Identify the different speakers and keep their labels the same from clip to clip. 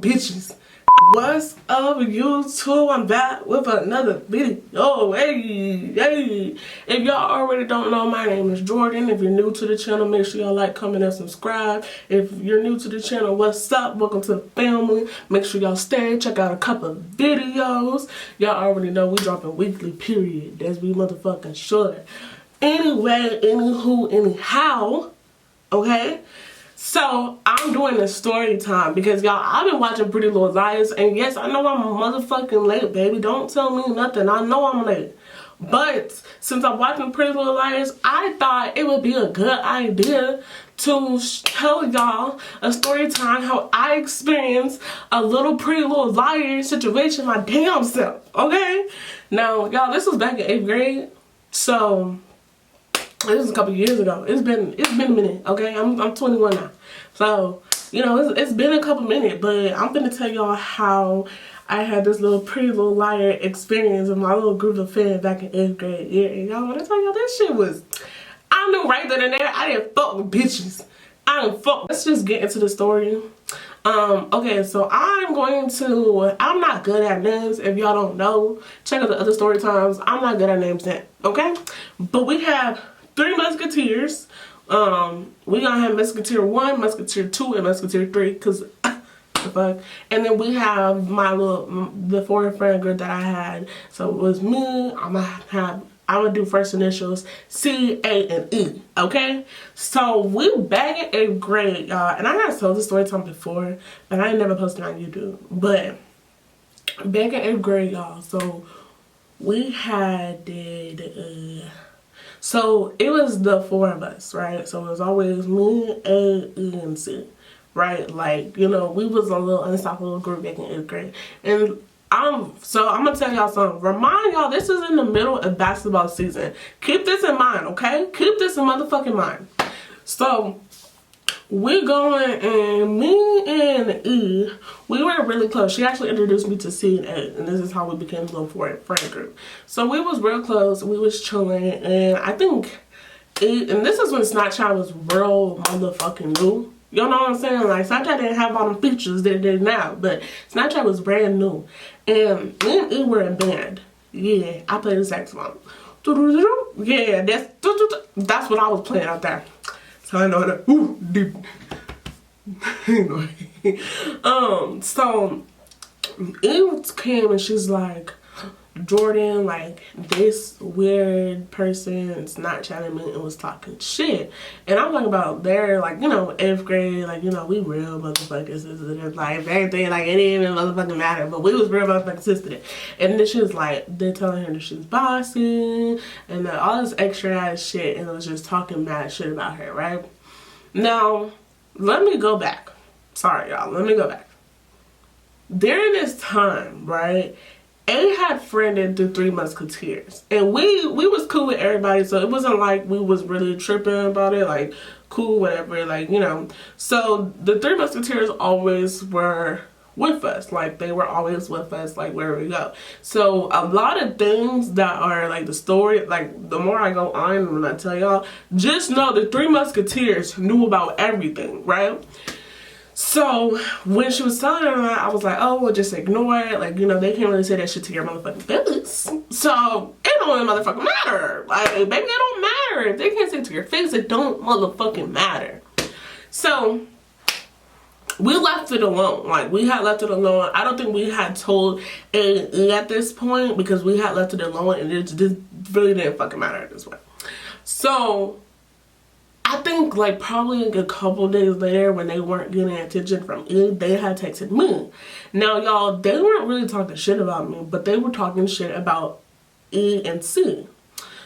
Speaker 1: bitches. What's up, YouTube? I'm back with another video. Hey. If y'all already don't know, my name is Jordan. If you're new to the channel, make sure y'all like, comment, and subscribe. If you're new to the channel, what's up? Welcome to the family. Make sure y'all stay, check out a couple of videos. Y'all already know we dropping weekly, period. That's we motherfucking should. Anyway, anywho, anyhow, okay? So, I'm doing a story time because, y'all, I've been watching Pretty Little Liars, and yes, I know I'm motherfucking late, baby. Don't tell me nothing. I know I'm late. But, since I'm watching Pretty Little Liars, I thought it would be a good idea to tell y'all a story time how I experienced a little Pretty Little Liars situation my damn self, okay? Now, y'all, this was back in 8th grade, so this was a couple years ago. It's been a minute, okay? I'm 21 now. So, you know, it's been a couple minutes, but I'm gonna tell y'all how I had this little Pretty Little Liar experience with my little group of friends back in 8th grade. Yeah, and y'all wanna tell y'all that shit was, I knew right then and there, I didn't fuck with bitches. I didn't fuck. Let's just get into the story. Okay, so I'm not good at names. If y'all don't know, check out the other story times. I'm not good at names yet, okay? But we have 3 musketeers. We gonna have Musketeer 1, Musketeer 2, and Musketeer 3, cause the fuck. And then we have the 4 friend group that I had. So it was me. I'm gonna do first initials C, A, and E. Okay. So we back in 8th grade, y'all, and I gotta tell this story time before, but I ain't never posted on YouTube. But back in 8th grade, y'all. So we so it was the 4 of us, right? So it was always me, A, E, and C, right? Like, you know, we was a little unstoppable group back in 8th grade. And so I'm gonna tell y'all something. Remind y'all, this is in the middle of basketball season. Keep this in mind, okay? Keep this in motherfucking mind. So we're going, and me and E, we were really close. She actually introduced me to C and A, and this is how we became a little friend group. So we was real close, we was chilling, and I think and this is when Snapchat was real motherfucking new. You know what I'm saying? Like, Snapchat didn't have all the features that it did now, but Snapchat was brand new. And me and E were in band. Yeah, I played the saxophone. Yeah, that's what I was playing out there. So I know that, deep. Anyway, so E came and she's like, Jordan, like, this weird person is not chatting me and was talking shit. And I'm talking about they're like, you know, 8th grade, like, you know, we real motherfuckers. Like, everything, like, it didn't even motherfucking matter, but we was real motherfucking sister. And then she was like, they're telling her that she's bossy and all this extra ass shit, and it was just talking mad shit about her, right? Now, let me go back. Sorry, y'all, let me go back. During this time, right, A had friended the 3 musketeers, and we was cool with everybody, so it wasn't like we was really tripping about it, like, cool, whatever, like, you know. So the 3 musketeers always were with us, like, they were always with us, like, wherever we go. So a lot of things that are like the story, like, the more I go on when I tell y'all, just know the 3 musketeers knew about everything, right? So when she was telling her that, I was like, oh, well, just ignore it. Like, you know, they can't really say that shit to your motherfucking face. So it don't really motherfucking matter. Like, baby, it don't matter. If they can't say it to your face, it don't motherfucking matter. So we left it alone. Like, we had left it alone. I don't think we had told A at this point, because we had left it alone and it just really didn't fucking matter at this point. So I think, like, probably a couple days later, when they weren't getting attention from E, they had texted me. Now, y'all, they weren't really talking shit about me, but they were talking shit about E and C.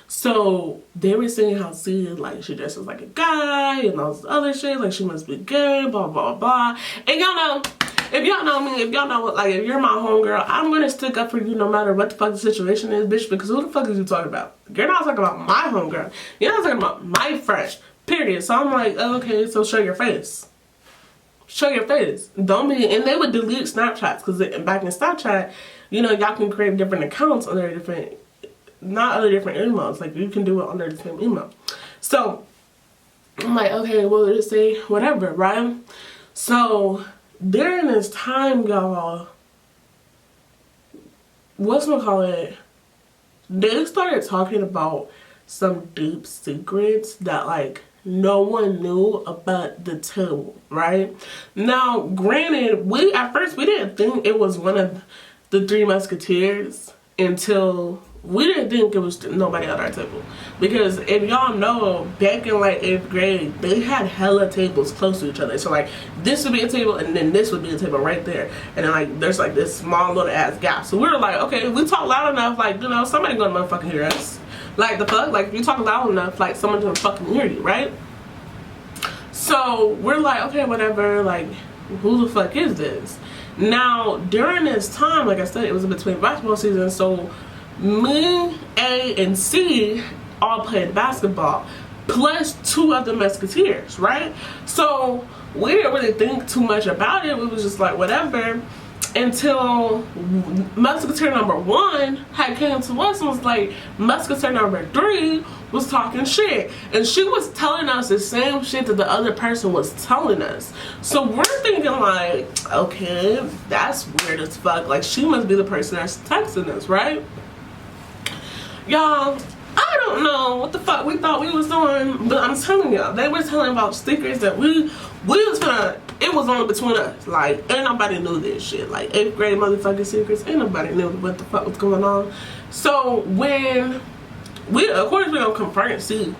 Speaker 1: So they were saying how C, like, she dresses like a guy and all this other shit, like, she must be gay, blah, blah, blah. And y'all know, if y'all know me, if y'all know what, like, if you're my homegirl, I'm gonna stick up for you no matter what the fuck the situation is, bitch, because who the fuck is you talking about? You're not talking about my homegirl. You're not talking about my friend. Period. So I'm like, oh, okay, so show your face. Show your face. Don't be, and they would delete Snapchats, because back in Snapchat, you know, y'all can create different accounts under different, not other different emails. Like, you can do it under the same email. So I'm like, okay, well, just say whatever, right? So during this time, y'all, whatchamacallit, they started talking about some deep secrets that like no one knew about the two, right? Now, granted, at first we didn't think it was one of the Three Musketeers until we didn't think it was nobody at our table. Because if y'all know, back in like 8th grade, they had hella tables close to each other. So like this would be a table and then this would be a table right there. And then like there's like this small little ass gap. So we were like, okay, if we talk loud enough, like, you know, somebody gonna motherfucking hear us. Like the fuck? Like if you talk loud enough, like someone's gonna fucking hear you, right? So we're like, okay, whatever, like who the fuck is this? Now during this time, like I said, it was in between basketball season, so me, A, and C all played basketball, plus 2 other Musketeers, right? So we didn't really think too much about it. We was just like, whatever, until Musketeer number 1 had came to us and was like, Musketeer number 3 was talking shit. And she was telling us the same shit that the other person was telling us. So we're thinking like, okay, that's weird as fuck. Like, she must be the person that's texting us, right? Y'all, I don't know what the fuck we thought we was doing, but I'm telling y'all, they were telling about stickers that we was gonna, it was only between us. Like, ain't nobody knew this shit. Like, 8th grade motherfucking secrets, ain't nobody knew what the fuck was going on. So when we, of course, we're gonna confront C.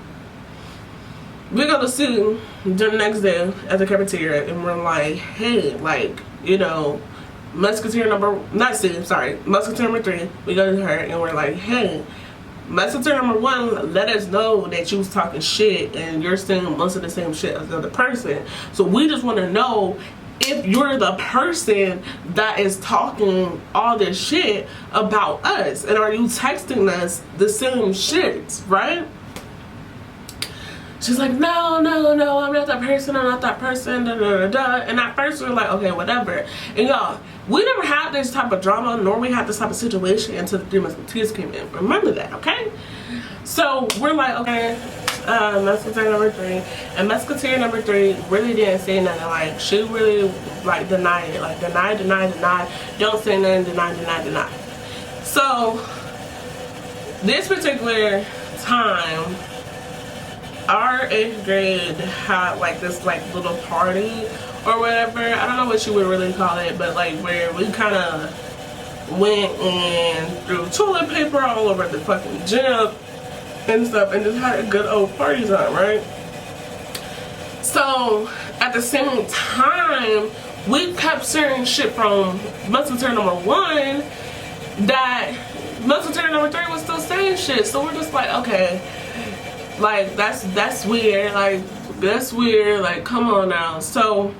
Speaker 1: We're gonna see the next day at the cafeteria, and we're like, hey, like, you know, Musketeer number, not C, sorry, Musketeer number 3, we go to her and we're like, hey, Musketeer number 1, let us know that you was talking shit and you're saying most of the same shit as the other person. So we just want to know if you're the person that is talking all this shit about us, and are you texting us the same shit, right? She's like, no, no, no, I'm not that person, I'm not that person, da da da da. And at first we were like, okay, whatever. And y'all, we never had this type of drama, nor we had this type of situation until the Three Musketeers came in. Remember that, okay? So we're like, okay, Musketeer number 3. And Musketeer number 3 really didn't say nothing. Like, she really, like, denied it. Like, deny, deny, deny. Don't say nothing, deny, deny, deny. So, this particular time, our 8th grade had like this like little party or whatever. I don't know what you would really call it, but like where we kind of went and threw toilet paper all over the fucking gym and stuff and just had a good old party time, right? So at the same time, we kept sharing shit from Musketeer number 1 that Musketeer number 3 was still saying shit. So we're just like, okay, like that's weird. Like, that's weird. Like, come on now. So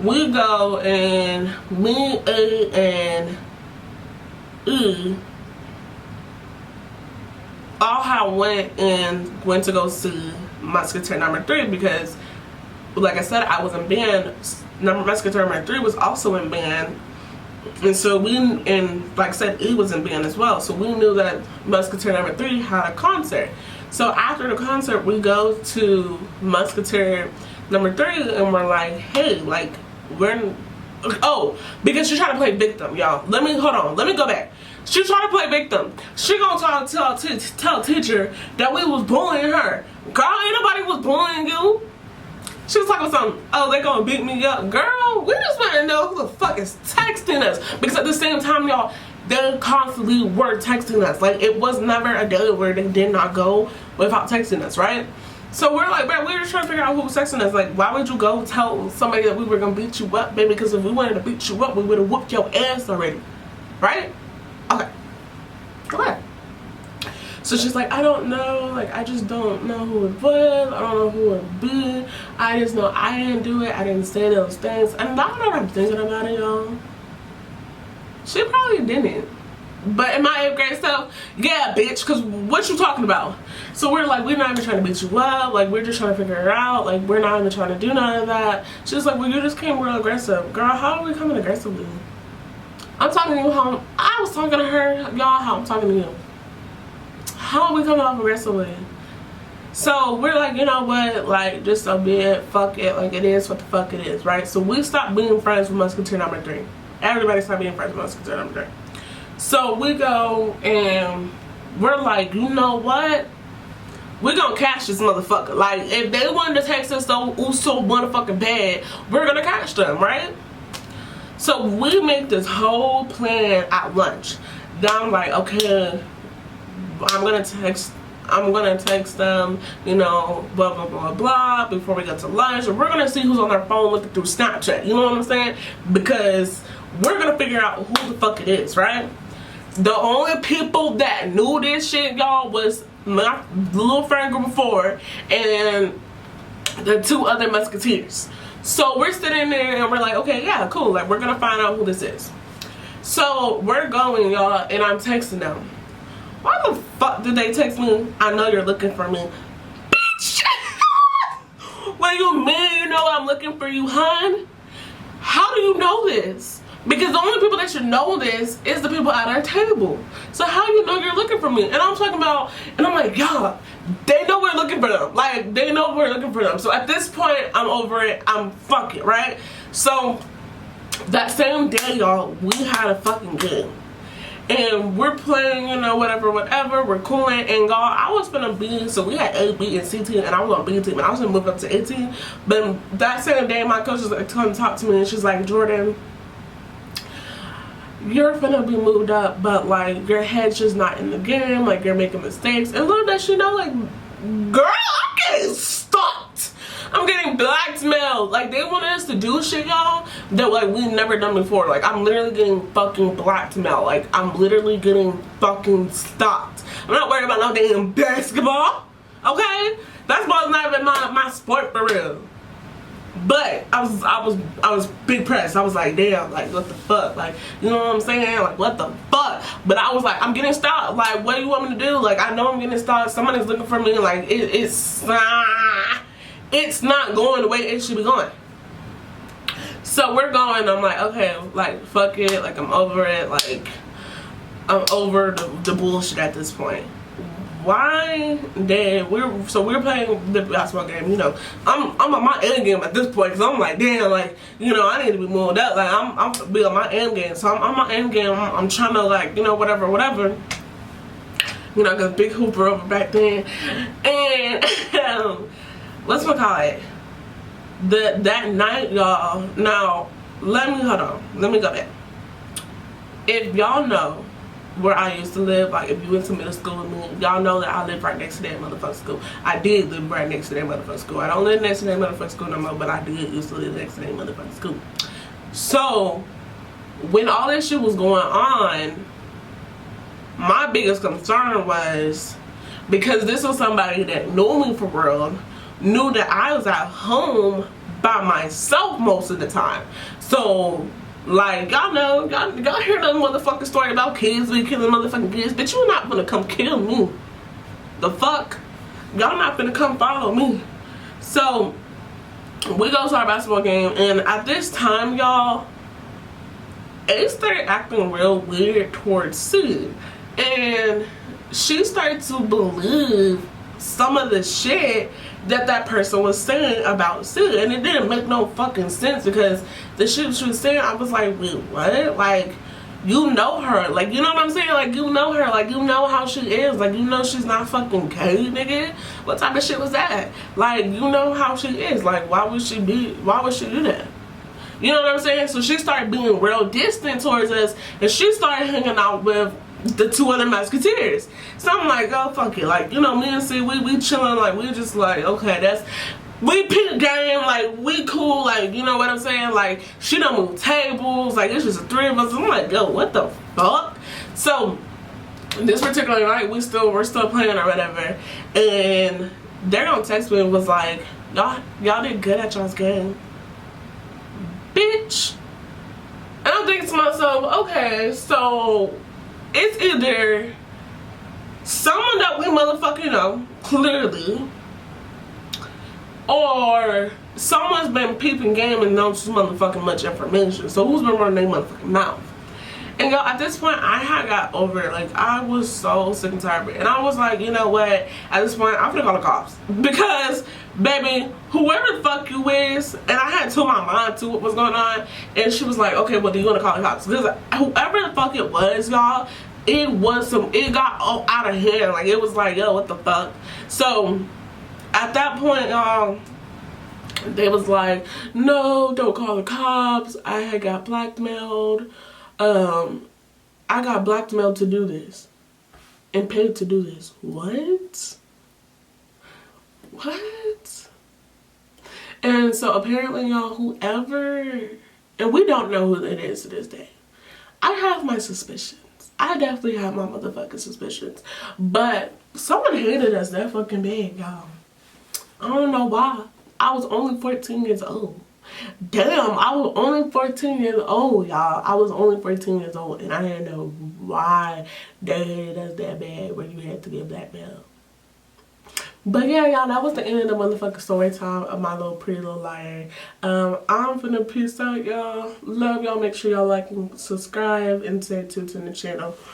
Speaker 1: we go, and me, A, and E all had went to go see Musketeer number 3 because, like I said, I was in band. Musketeer number 3 was also in band. And so and like I said, E was in band as well. So we knew that Musketeer number 3 had a concert. So after the concert, we go to Musketeer number 3 and we're like, hey, like, because she's trying to play victim, y'all. Let me go back. She's trying to play victim. She gonna tell teacher that we was bullying her. Girl, ain't nobody was bullying you. She was talking something, oh, they gonna beat me up. Girl, we just want to know who the fuck is texting us. Because at the same time, y'all, they constantly were texting us. Like, it was never a day where they did not go without texting us, right? So we're like, bro, we were just trying to figure out who was texting us. Like, why would you go tell somebody that we were gonna beat you up, baby? Because if we wanted to beat you up, we would have whooped your ass already, right? Okay. So she's like, I don't know, like, I just don't know who it was, I don't know who it would be, I just know I didn't do it, I didn't say those things. And now that I'm thinking about it, y'all, she probably didn't. But in my 8th grade self, yeah, bitch, because what you talking about? So we're like, we're not even trying to beat you up, like, we're just trying to figure it out, like, we're not even trying to do none of that. She's like, well, you just came real aggressive. Girl, how are we coming aggressively? I'm talking to you how I was talking to her, y'all, how I'm talking to you. How are we coming off aggressively? So we're like, you know what, like, just so be it, fuck it, like, it is what the fuck it is, right? So we stopped being friends with Musketeer number 3. Everybody stopped being friends with Musketeer number 3. So we go and we're like, you know what, we're gonna catch this motherfucker. Like, if they wanted to text us so motherfucking bad, we're gonna catch them, right? So we make this whole plan at lunch. Then I'm like, okay, I'm gonna text them, you know, blah blah blah blah, before we get to lunch, and we're gonna see who's on their phone looking through Snapchat. You know what I'm saying? Because we're gonna figure out who the fuck it is, right? The only people that knew this shit, y'all, was my little friend group of 4 and the 2 other Musketeers. So we're sitting there and we're like, okay, yeah, cool, like, we're gonna find out who this is. So we're going, y'all, and I'm texting them. Why the fuck did they text me? I know you're looking for me. Bitch! What do you mean you know I'm looking for you, hun? How do you know this? Because the only people that should know this is the people at our table. So how do you know you're looking for me? And I'm talking about, and I'm like, yeah, they know we're looking for them. Like, they know we're looking for them. So at this point, I'm over it. I'm fuck it, right? So that same day, y'all, we had a fucking game. And we're playing, you know, whatever, we're cooling, and y'all, I was finna be, so we had A, B, and C team, and I was on B team, and I was gonna move up to A team. But that same day, my coach was like, come and talk to me, and she's like, Jordan, you're finna be moved up, but like, your head's just not in the game, like, you're making mistakes. And little does she know, like, girl, I'm getting stalked. I'm getting blackmailed. Like, they wanted us to do shit, y'all, that like we've never done before. Like, I'm literally getting fucking blackmailed. Like, I'm literally getting fucking stalked. I'm not worried about no damn basketball, okay? Basketball's not even my sport for real. But I was big pressed. I was like, damn, like, what the fuck? Like, you know what I'm saying? Like, what the fuck? But I was like, I'm getting stalked. Like, what do you want me to do? Like, I know I'm getting stalked. Somebody's looking for me. Like, it's not going the way it should be going. So we're going, I'm like, okay, like, fuck it, like, I'm over it, like, I'm over the bullshit at this point. Why did we're playing the basketball game, you know, I'm on my end game at this point, because I'm like, damn, like, you know, I need to be moved up, like, I'm be on my end game, so I'm on my end game, I'm trying to, like, you know, whatever, you know, cause big hooper over back then, and what's my call it? That night, y'all. Now, let me go back. If y'all know where I used to live, like, if you went to middle school with me, y'all know that I live right next to that motherfucking school. I did live right next to that motherfucking school. I don't live next to that motherfucking school no more, but I did used to live next to that motherfucking school. So, when all this shit was going on, my biggest concern was, because this was somebody that knew me for real, knew that I was at home by myself most of the time. So, like, y'all know, y'all hear that motherfucking story about kids be killing motherfucking kids, but you're not gonna come kill me. The fuck? Y'all not gonna come follow me. So, we go to our basketball game, and at this time, y'all, it started acting real weird towards Sid. And she started to believe some of the shit that person was saying about Sid, and it didn't make no fucking sense, because the shit she was saying, I was like, wait, what? Like, you know her, like, you know what I'm saying? Like, you know her, like, you know how she is, like, you know she's not fucking gay, nigga. What type of shit was that? Like, you know how she is, like, why would she do that? You know what I'm saying? So she started being real distant towards us, and she started hanging out with the 2 other Musketeers. So I'm like, oh, fuck it. Like, you know, me and C, we chilling, like, we just like, okay, we peep game, like, we cool, like, you know what I'm saying? Like, she don't move tables, like, it's just the 3 of us. I'm like, yo, what the fuck? So, this particular night, we're still playing or whatever, and they're gonna text me and was like, y'all did good at y'all's game. Bitch. And I'm thinking to myself, okay, so it's either someone that we motherfucking know, clearly, or someone's been peeping game and knows too motherfucking much information. So who's been running their motherfucking mouth? And y'all, at this point, I had got over it. Like, I was so sick and tired of it. And I was like, you know what? At this point, I'm gonna call the cops. Because, baby, whoever the fuck you is, and I had told my mom too what was going on. And she was like, okay, well, do you want to call the cops? Because whoever the fuck it was, y'all, it got all out of hand. Like, it was like, yo, what the fuck? So, at that point, y'all, they was like, no, don't call the cops. I had got blackmailed. I got blackmailed to do this and paid to do this. What? What? And so apparently, y'all, whoever, and we don't know who it is to this day. I have my suspicions. I definitely have my motherfucking suspicions. But someone hated us that fucking bad, y'all. I don't know why. I was only 14 years old. Damn, I was only 14 years old, y'all. I was only 14 years old, and I didn't know why they hated us that bad where you had to get blackmailed. But yeah, y'all, that was the end of the motherfucking story time of my little pretty little liar. I'm finna peace out, y'all. Love y'all. Make sure y'all like and subscribe and stay tuned to the channel.